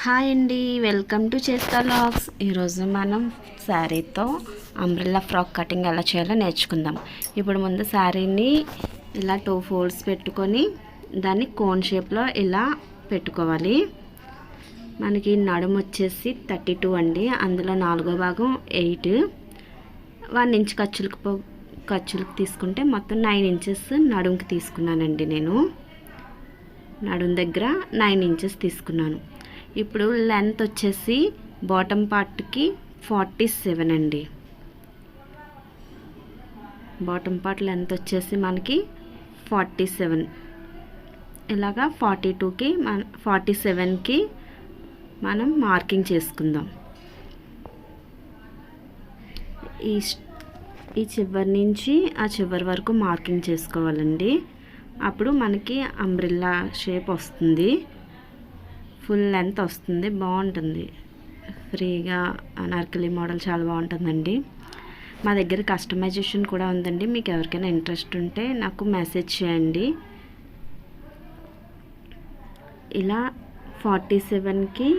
Hi అండి, welcome to చేస్తా logs. ఈరోజు మనం శారీతో అంబ్రెల్లా ఫ్రాక్ కటింగ్ ఎలా చేయాలో నేర్చుకుందాం. ఇప్పుడు ముందు శారీని ఇలా 2 ఫోల్డ్స్ పెట్టుకొని దాన్ని కోన్ షేప్లో ఇలా పెట్టుకోవాలి. మనకి నడుము వచ్చేసి 32 అండి, అందులో 4వ భాగం 8, 1 ఇంచ్ ఖర్చులకు తీసుకుంటే మొత్తం 9 ఇంచెస్ నడుముకి తీసుకున్నానండి. నేను నడుము దగ్గర 9 ఇంచెస్ తీసుకున్నాను. ఇప్పుడు లెంత్ వచ్చేసి బాటమ్ పార్ట్కి 47 అండి. బాటమ్ పార్ట్ లెంత్ వచ్చేసి మనకి 47. ఇలాగా 42కి 47కి మనం మార్కింగ్ చేసుకుందాం. ఈ చివరి నుంచి ఆ చివరి వరకు మార్కింగ్ చేసుకోవాలండి. అప్పుడు మనకి అంబ్రెల్లా షేప్ వస్తుంది, ఫుల్ లెంత్ వస్తుంది, బాగుంటుంది. ఫ్రీగా అనార్కలి మోడల్ చాలా బాగుంటుందండి. మా దగ్గర కస్టమైజేషన్ కూడా ఉందండి. మీకు ఎవరికైనా ఇంట్రెస్ట్ ఉంటే నాకు మెసేజ్ చేయండి. ఇలా 47కి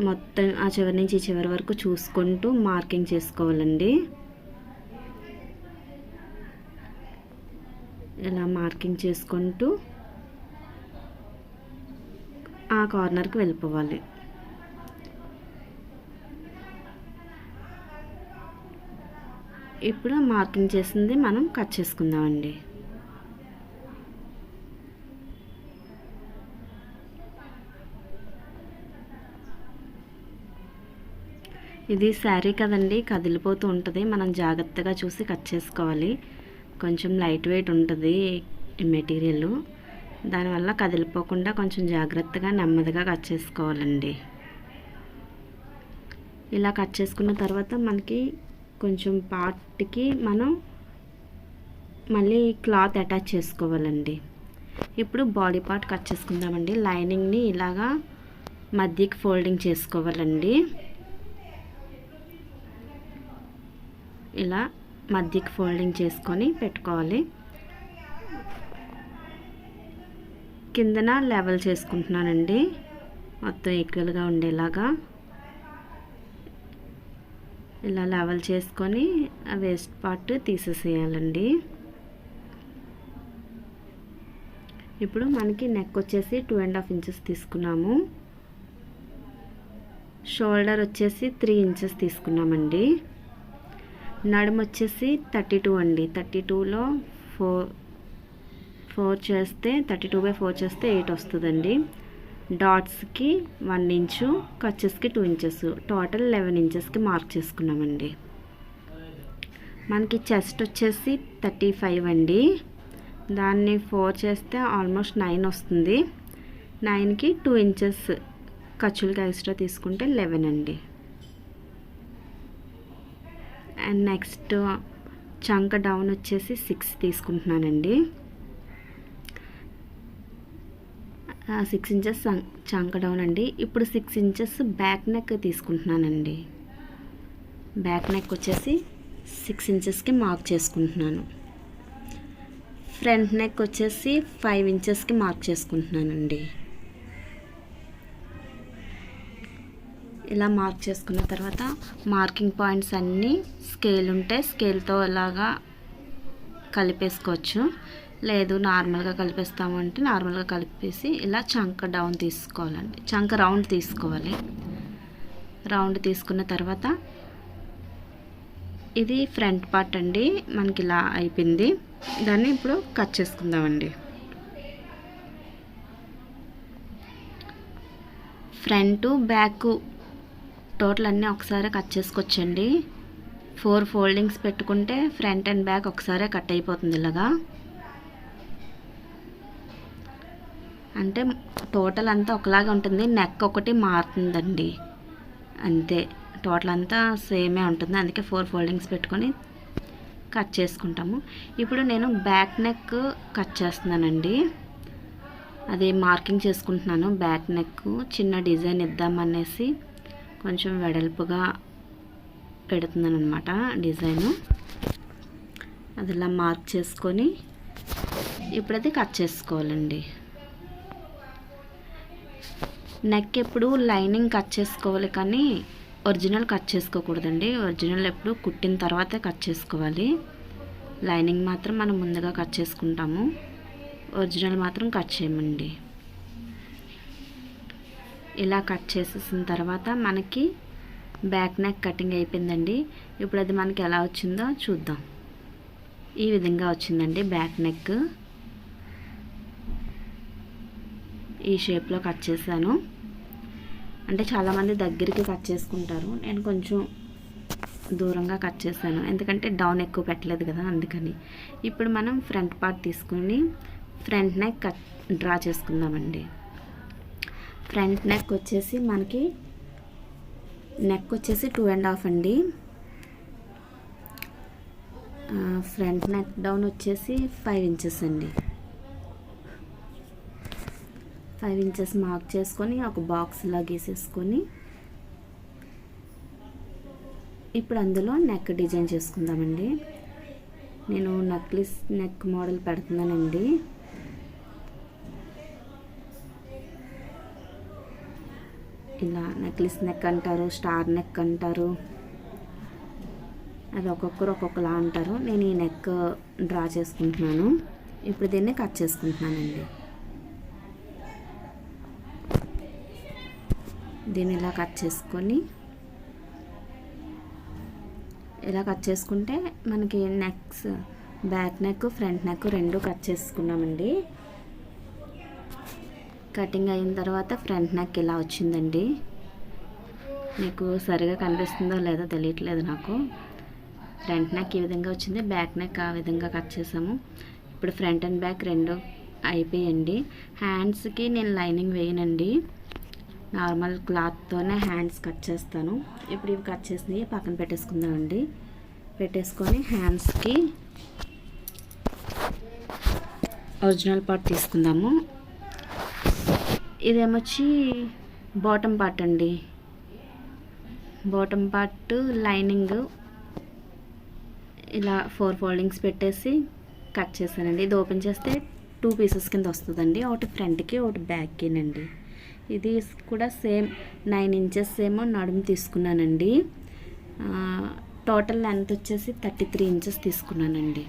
మొత్తం ఆ చివరి నుంచి ఈ చివరి వరకు చూసుకుంటూ మార్కింగ్ చేసుకోవాలండి. ఇలా మార్కింగ్ చేసుకుంటూ ఆ కార్నర్కి వెళ్ళిపోవాలి. ఇప్పుడు మార్కింగ్ చేసింది మనం కట్ చేసుకుందామండి. ఇది శారీ కదండి, కదిలిపోతూ ఉంటుంది. మనం జాగ్రత్తగా చూసి కట్ చేసుకోవాలి. కొంచెం లైట్ వెయిట్ ఉంటుంది ఈ మెటీరియల్, దానివల్ల కదిలిపోకుండా కొంచెం జాగ్రత్తగా నెమ్మదిగా కట్ చేసుకోవాలండి. ఇలా కట్ చేసుకున్న తర్వాత మనకి కొంచెం పార్ట్కి మనం మళ్ళీ క్లాత్ అటాచ్ చేసుకోవాలండి. ఇప్పుడు బాడీ పార్ట్ కట్ చేసుకుందామండి. లైనింగ్ని ఇలాగా మధ్యకి ఫోల్డింగ్ చేసుకోవాలండి. ఇలా మధ్యకి ఫోల్డింగ్ చేసుకొని పెట్టుకోవాలి. కిందన లెవెల్ చేసుకుంటున్నానండి, మొత్తం ఈక్వల్గా ఉండేలాగా. ఇలా లెవెల్ చేసుకొని ఆ వేస్ట్ పార్ట్ తీసేసేయాలండి. ఇప్పుడు మనకి నెక్ వచ్చేసి 2.5 ఇంచెస్ తీసుకున్నాము. షోల్డర్ వచ్చేసి 3 ఇంచెస్ తీసుకున్నామండి. నడుము వచ్చేసి 32 అండి. 32లో 4 చేస్తే 32/4 చేస్తే 8 వస్తుందండి. డాట్స్కి 1 ఇంచు, కచెస్కి 2 ఇంచెస్, టోటల్ 11 ఇంచెస్కి మార్క్ చేసుకున్నామండి. మనకి చెస్ట్ వచ్చేసి 35 అండి. దాన్ని 4 చేస్తే ఆల్మోస్ట్ 9 వస్తుంది. 9కి 2 ఇంచెస్ ఖర్చులకి ఎక్స్ట్రా తీసుకుంటే 11 అండి. అండ్ నెక్స్ట్ చంక డౌన్ వచ్చేసి 6 తీసుకుంటున్నానండి. 6 ఇంచెస్ చంక డౌన్ అండి. ఇప్పుడు 6 ఇంచెస్ బ్యాక్ నెక్ తీసుకుంటున్నానండి. బ్యాక్ నెక్ వచ్చేసి 6 ఇంచెస్కి మార్క్ చేసుకుంటున్నాను. ఫ్రంట్ నెక్ వచ్చేసి 5 ఇంచెస్కి మార్క్ చేసుకుంటున్నానండి. ఇలా మార్క్ చేసుకున్న తర్వాత మార్కింగ్ పాయింట్స్ అన్నీ స్కేల్ ఉంటే స్కేల్తో ఇలాగా కలిపేసుకోవచ్చు, లేదు నార్మల్గా కలిపేస్తాము అంటే నార్మల్గా కలిపేసి ఇలా చంక డౌన్ తీసుకోవాలండి. చంక రౌండ్ తీసుకోవాలి. రౌండ్ తీసుకున్న తర్వాత ఇది ఫ్రంట్ పార్ట్ అండి. మనకి ఇలా అయిపోయింది. దాన్ని ఇప్పుడు కట్ చేసుకుందామండి. ఫ్రంట్ బ్యాక్ టోటల్ అన్నీ ఒకసారి కట్ చేసుకోవచ్చండి. 4 ఫోల్డింగ్స్ పెట్టుకుంటే ఫ్రంట్ అండ్ బ్యాక్ ఒకసారి కట్ అయిపోతుంది. ఇలాగా అంటే టోటల్ అంతా ఒకలాగా ఉంటుంది, నెక్ ఒకటి మారుతుందండి అంతే. టోటల్ అంతా సేమే ఉంటుంది, అందుకే 4 ఫోల్డింగ్స్ పెట్టుకొని కట్ చేసుకుంటాము. ఇప్పుడు నేను బ్యాక్ నెక్ కట్ చేస్తున్నానండి. అది మార్కింగ్ చేసుకుంటున్నాను. బ్యాక్ నెక్ చిన్న డిజైన్ ఇద్దామనేసి కొంచెం వెడల్పుగా పెడుతున్నాను అనమాట డిజైను. అది ఇలా మార్క్ చేసుకొని ఇప్పుడు అది కట్ చేసుకోవాలండి. నెక్ ఎప్పుడు లైనింగ్ కట్ చేసుకోవాలి, కానీ ఒరిజినల్ కట్ చేసుకోకూడదండి. ఒరిజినల్ ఎప్పుడు కుట్టిన తర్వాతే కట్ చేసుకోవాలి. లైనింగ్ మాత్రం మనం ముందుగా కట్ చేసుకుంటాము, ఒరిజినల్ మాత్రం కట్ చేయమండి. ఇలా కట్ చేసేసిన తర్వాత మనకి బ్యాక్ నెక్ కటింగ్ అయిపోయిందండి. ఇప్పుడు అది మనకి ఎలా వచ్చిందో చూద్దాం. ఈ విధంగా వచ్చిందండి బ్యాక్ నెక్. ఈ షేప్లో కట్ చేశాను. అంటే చాలామంది దగ్గరికి కట్ చేసుకుంటారు, నేను కొంచెం దూరంగా కట్ చేశాను, ఎందుకంటే డౌన్ ఎక్కువ పెట్టలేదు కదా, అందుకని. ఇప్పుడు మనం ఫ్రంట్ పార్ట్ తీసుకుని ఫ్రంట్ నెక్ కట్ డ్రా చేసుకుందామండి. ఫ్రంట్ నెక్ వచ్చేసి మనకి నెక్ వచ్చేసి 2.5 అండి. ఫ్రంట్ నెక్ డౌన్ వచ్చేసి 5 ఇంచెస్ అండి. 5 ఇంచెస్ మార్క్ చేసుకొని ఒక బాక్స్లా గీసేసుకొని ఇప్పుడు అందులో నెక్ డిజైన్ చేసుకుందామండి. నేను నెక్లెస్ నెక్ మోడల్ పెడుతున్నానండి. ఇలా నెక్లెస్ నెక్ అంటారు, స్టార్ నెక్ అంటారు, అది ఒక్కొక్కరు ఒక్కొక్కలా అంటారు. నేను ఈ నెక్ డ్రా చేసుకుంటున్నాను. ఇప్పుడు దీన్ని కట్ చేసుకుంటున్నానండి. దీన్ని ఇలా కట్ చేసుకొని, ఇలా కట్ చేసుకుంటే మనకి necks back neck front neck రెండు కట్ చేసుకున్నామండి. కటింగ్ అయిన తర్వాత ఫ్రంట్ నెక్ ఇలా వచ్చిందండి. మీకు సరిగా కనిపిస్తుందో లేదో తెలియట్లేదు నాకు. ఫ్రంట్ నెక్ ఈ విధంగా వచ్చింది, బ్యాక్ నెక్ ఆ విధంగా కట్ చేసాము. ఇప్పుడు ఫ్రంట్ అండ్ బ్యాక్ రెండు అయిపోయండి. హ్యాండ్స్కి నేను లైనింగ్ వేయనండి, నార్మల్ క్లాత్తోనే హ్యాండ్స్ కట్ చేస్తాను. ఇప్పుడు ఇవి కట్ చేసినవి పక్కన పెట్టేసుకుందామండి. పెట్టేసుకొని హ్యాండ్స్కి ఒరిజినల్ పార్ట్ తీసుకుందాము. ఇదేమొచ్చి బాటమ్ పార్ట్ అండి. బాటమ్ పార్ట్ లైనింగ్ ఇలా 4 ఫోల్డింగ్స్ పెట్టేసి కట్ చేశానండి. ఇది ఓపెన్ చేస్తే 2 పీసెస్ కింద వస్తుందండి. ఒకటి ఫ్రంట్కి ఒకటి బ్యాక్కినండి. ఇది కూడా సేమ్ 9 ఇంచెస్ ఏమో నడుము తీసుకున్నానండి. టోటల్ లెంత్ వచ్చేసి 33 ఇంచెస్ తీసుకున్నానండి.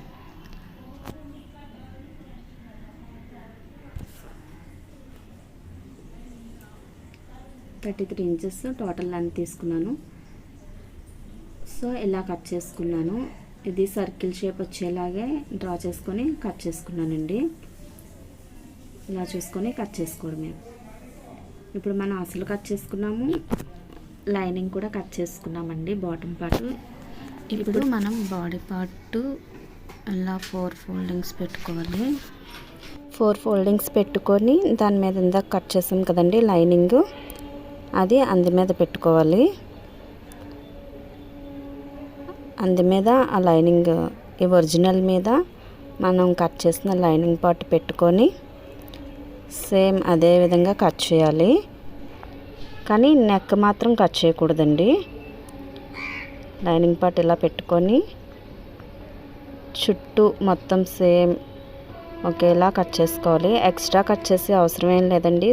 ఇంచెస్ టోటల్ లెంత్ తీసుకున్నాను. సో ఇలా కట్ చేసుకున్నాను. ఇది సర్కిల్ షేప్ వచ్చేలాగే డ్రా చేసుకొని కట్ చేసుకున్నానండి. ఇలా చూసుకొని కట్ చేసుకోవడమే. ఇప్పుడు మనం అసలు కట్ చేసుకున్నాము, లైనింగ్ కూడా కట్ చేసుకున్నామండి బాటమ్ పార్ట్. ఇప్పుడు మనం బాడీ పార్ట్ ఇలా 4 ఫోల్డింగ్స్ పెట్టుకోవాలి. 4 ఫోల్డింగ్స్ పెట్టుకొని దాని మీద ఇందాక కట్ చేసాం కదండి లైనింగ్, అది అందు మీద పెట్టుకోవాలి. అందు మీద ఆ లైనింగ్, ఈ ఒరిజినల్ మీద మనం కట్ చేసిన లైనింగ్ పార్ట్ పెట్టుకొని సేమ్ అదే విధంగా కట్ చేయాలి. కానీ నెక్ మాత్రం కట్ చేయకూడదండి. లైనింగ్ పార్ట్ ఇలా పెట్టుకొని చుట్టూ మొత్తం సేమ్ ఒకేలా కట్ చేసుకోవాలి. ఎక్స్ట్రా కట్ చేసే అవసరం ఏం లేదండి.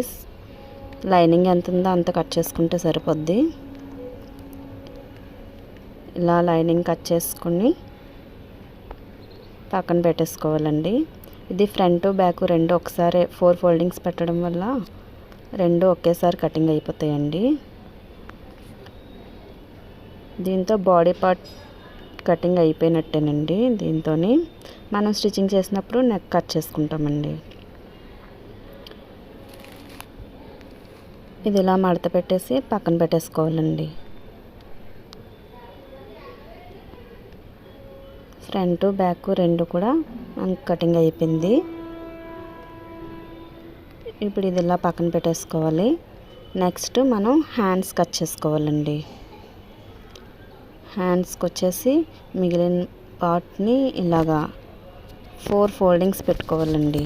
లైనింగ్ ఎంత ఉందో అంత కట్ చేసుకుంటే సరిపోద్ది. ఇలా లైనింగ్ కట్ చేసుకుని పక్కన పెట్టేసుకోవాలండి. ఇది ఫ్రంట్ బ్యాక్ రెండు ఒకసారి 4 ఫోల్డింగ్స్ పెట్టడం వల్ల రెండు ఒకేసారి కటింగ్ అయిపోతాయండి. దీంతో బాడీ పార్ట్ కటింగ్ అయిపోయినట్టేనండి. దీంతో మనం స్టిచ్చింగ్ చేసినప్పుడు నెక్ కట్ చేసుకుంటామండి. ఇది ఇలా మడత పెట్టేసి పక్కన పెట్టేసుకోవాలండి. ఫ్రంట్ బ్యాక్ రెండు కూడా మనకు కటింగ్ అయిపోయింది. ఇప్పుడు ఇది ఇలా పక్కన పెట్టేసుకోవాలి. నెక్స్ట్ మనం హ్యాండ్స్ కట్ చేసుకోవాలండి. హ్యాండ్స్కి వచ్చేసి మిగిలిన పార్ట్ని ఇలాగా 4 ఫోల్డింగ్స్ పెట్టుకోవాలండి.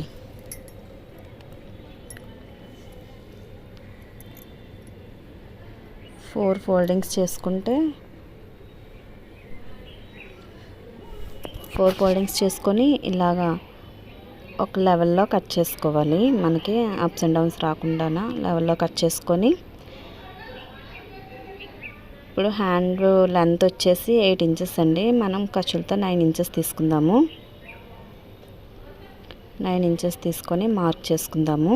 ఫోర్ ఫోల్డింగ్స్ చేసుకుంటే 4 ఫోల్డింగ్స్ చేసుకొని ఇలాగా ఒక లెవెల్లో కట్ చేసుకోవాలి. మనకి అప్స్ అండ్ డౌన్స్ రాకుండా లెవెల్లో కట్ చేసుకొని ఇప్పుడు హ్యాండ్ లెంత్ వచ్చేసి 8 ఇంచెస్ అండి. మనం ఖర్చులతో 9 ఇంచెస్ తీసుకుందాము. 9 ఇంచెస్ తీసుకొని మార్క్ చేసుకుందాము.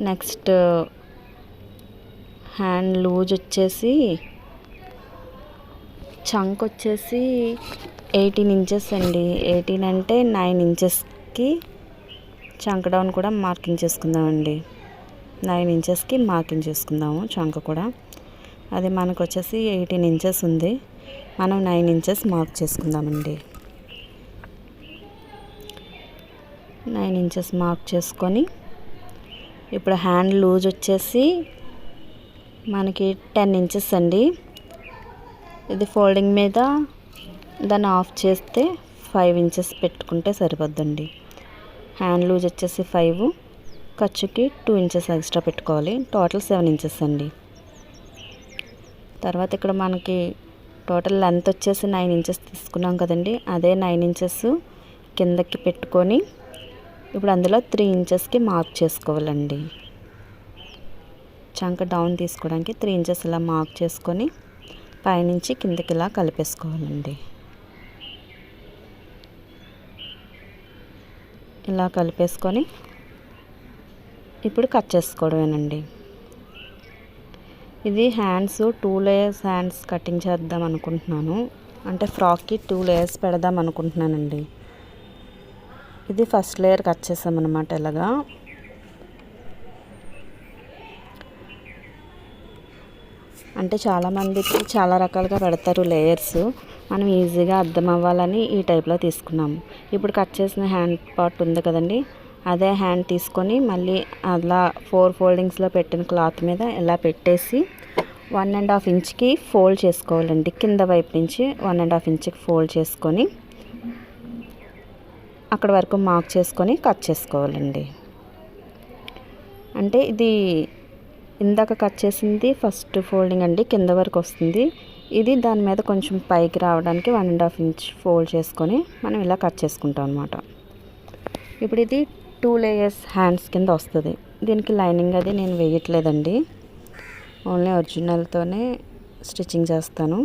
నెక్స్ట్ హ్యాండ్ లూజ్ వచ్చేసి చంక్ వచ్చేసి 18 ఇంచెస్ అండి. 18 అంటే 9 ఇంచెస్కి చంక్ డౌన్ కూడా మార్కింగ్ చేసుకుందామండి. 9 ఇంచెస్కి మార్కింగ్ చేసుకుందాము చంక్ కూడా. అది మనకు వచ్చేసి 18 ఇంచెస్ ఉంది. మనం 9 ఇంచెస్ మార్క్ చేసుకుందామండి. 9 ఇంచెస్ మార్క్ చేసుకొని ఇప్పుడు హ్యాండ్ లూజ్ వచ్చేసి మనకి 10 ఇంచెస్ అండి. ఇది ఫోల్డింగ్ మీద దాన్ని ఆఫ్ చేస్తే 5 ఇంచెస్ పెట్టుకుంటే సరిపోద్దండి. హ్యాండ్ లూజ్ వచ్చేసి 5, ఖర్చుకి 2 ఇంచెస్ ఎక్స్ట్రా పెట్టుకోవాలి. టోటల్ 7 ఇంచెస్ అండి. తర్వాత ఇక్కడ మనకి టోటల్ లెంత్ వచ్చేసి 9 ఇంచెస్ తీసుకున్నాం కదండి. అదే 9 ఇంచెస్ కిందకి పెట్టుకొని ఇప్పుడు అందులో 3 ఇంచెస్కి మార్క్ చేసుకోవాలండి. చంక డౌన్ తీసుకోవడానికి 3 ఇంచెస్ ఇలా మార్క్ చేసుకొని పైనుంచి కిందకి ఇలా కలిపేసుకోవాలండి. ఇలా కలిపేసుకొని ఇప్పుడు కట్ చేసుకోవడమేనండి. ఇది హ్యాండ్స్ 2 లేయర్స్ హ్యాండ్స్ కటింగ్ చేద్దాం అనుకుంటున్నాను. అంటే ఫ్రాక్కి 2 లేయర్స్ పెడదాం అనుకుంటున్నానండి. ఇది ఫస్ట్ లేయర్ కట్ చేసామన్నమాట. ఇలాగా అంటే చాలామందికి చాలా రకాలుగా పెడతారు లేయర్స్. మనం ఈజీగా అర్థం అవ్వాలని ఈ టైప్లో తీసుకున్నాము. ఇప్పుడు కట్ చేసిన హ్యాండ్ పార్ట్ ఉంది కదండి, అదే హ్యాండ్ తీసుకొని మళ్ళీ అలా 4 ఫోల్డింగ్స్లో పెట్టిన క్లాత్ మీద ఇలా పెట్టేసి 1.5 ఇంచ్కి ఫోల్డ్ చేసుకోవాలండి. కింద వైపు నుంచి 1.5 ఇంచ్కి ఫోల్డ్ చేసుకొని అక్కడ వరకు మార్క్ చేసుకొని కట్ చేసుకోవాలండి. అంటే ఇది ఇందాక కట్ చేసింది ఫస్ట్ ఫోల్డింగ్ అండి, కింద వరకు వస్తుంది. ఇది దాని మీద కొంచెం పైకి రావడానికి 1.5 ఇంచ్ ఫోల్డ్ చేసుకొని మనం ఇలా కట్ చేసుకుంటాం అన్నమాట. ఇప్పుడు ఇది 2 లేయర్స్ హ్యాండ్స్ కింద వస్తుంది. దీనికి లైనింగ్ అది నేను వేయట్లేదండి, ఓన్లీ ఒరిజినల్తోనే స్టిచ్చింగ్ చేస్తాను.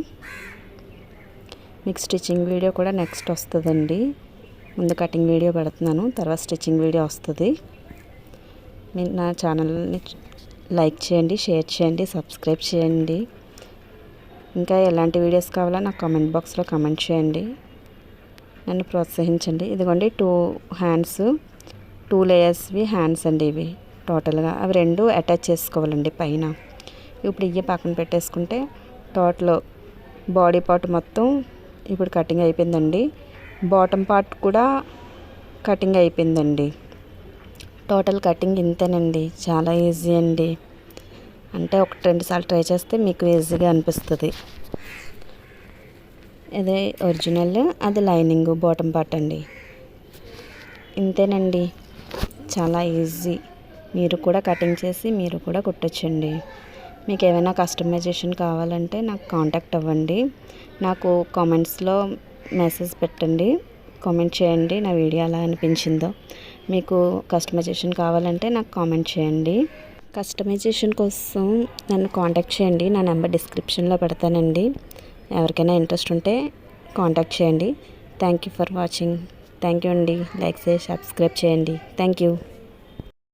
మీకు స్టిచ్చింగ్ వీడియో కూడా నెక్స్ట్ వస్తుందండి. ముందు కటింగ్ వీడియో పెడుతున్నాను, తర్వాత స్టిచ్చింగ్ వీడియో వస్తుంది. మీరు నా ఛానల్ని లైక్ చేయండి, షేర్ చేయండి, సబ్స్క్రైబ్ చేయండి. ఇంకా ఎలాంటి వీడియోస్ కావాలో నాకు కామెంట్ బాక్స్లో కామెంట్ చేయండి, నన్ను ప్రోత్సహించండి. ఇదిగోండి 2 హ్యాండ్స్ 2 లేయర్స్వి హ్యాండ్స్ అండి ఇవి. టోటల్గా అవి 2 అటాచ్ చేసుకోవాలండి పైన. ఇప్పుడు ఇవి పక్కన పెట్టేసుకుంటే టోటల్ బాడీ పార్ట్ మొత్తం ఇప్పుడు కటింగ్ అయిపోయిందండి. బాటమ్ పార్ట్ కూడా కటింగ్ అయిపోయిందండి. టోటల్ కటింగ్ ఇంతేనండి, చాలా ఈజీ అండి. అంటే 1-2 సార్లు ట్రై చేస్తే మీకు ఈజీగా అనిపిస్తుంది. ఇదే ఒరిజినల్, అది లైనింగ్ బాటమ్ పార్ట్ అండి. ఇంతేనండి, చాలా ఈజీ. మీరు కూడా కటింగ్ చేసి మీరు కూడా కుట్టొచ్చండి. మీకు ఏమైనా కస్టమైజేషన్ కావాలంటే నాకు కాంటాక్ట్ అవ్వండి. నాకు కామెంట్స్లో మెసేజ్ పెట్టండి, కామెంట్ చేయండి నా వీడియో ఎలా అనిపించిందో. మీకు కస్టమైజేషన్ కావాలంటే నాకు కామెంట్ చేయండి. కస్టమైజేషన్ కోసం నన్ను కాంటాక్ట్ చేయండి, నా నెంబర్ డిస్క్రిప్షన్లో పెడతానండి. ఎవరికైనా ఇంట్రెస్ట్ ఉంటే కాంటాక్ట్ చేయండి. Thank you for watching. Thank you అండి. లైక్ చేసి సబ్స్క్రైబ్ చేయండి. Thank you.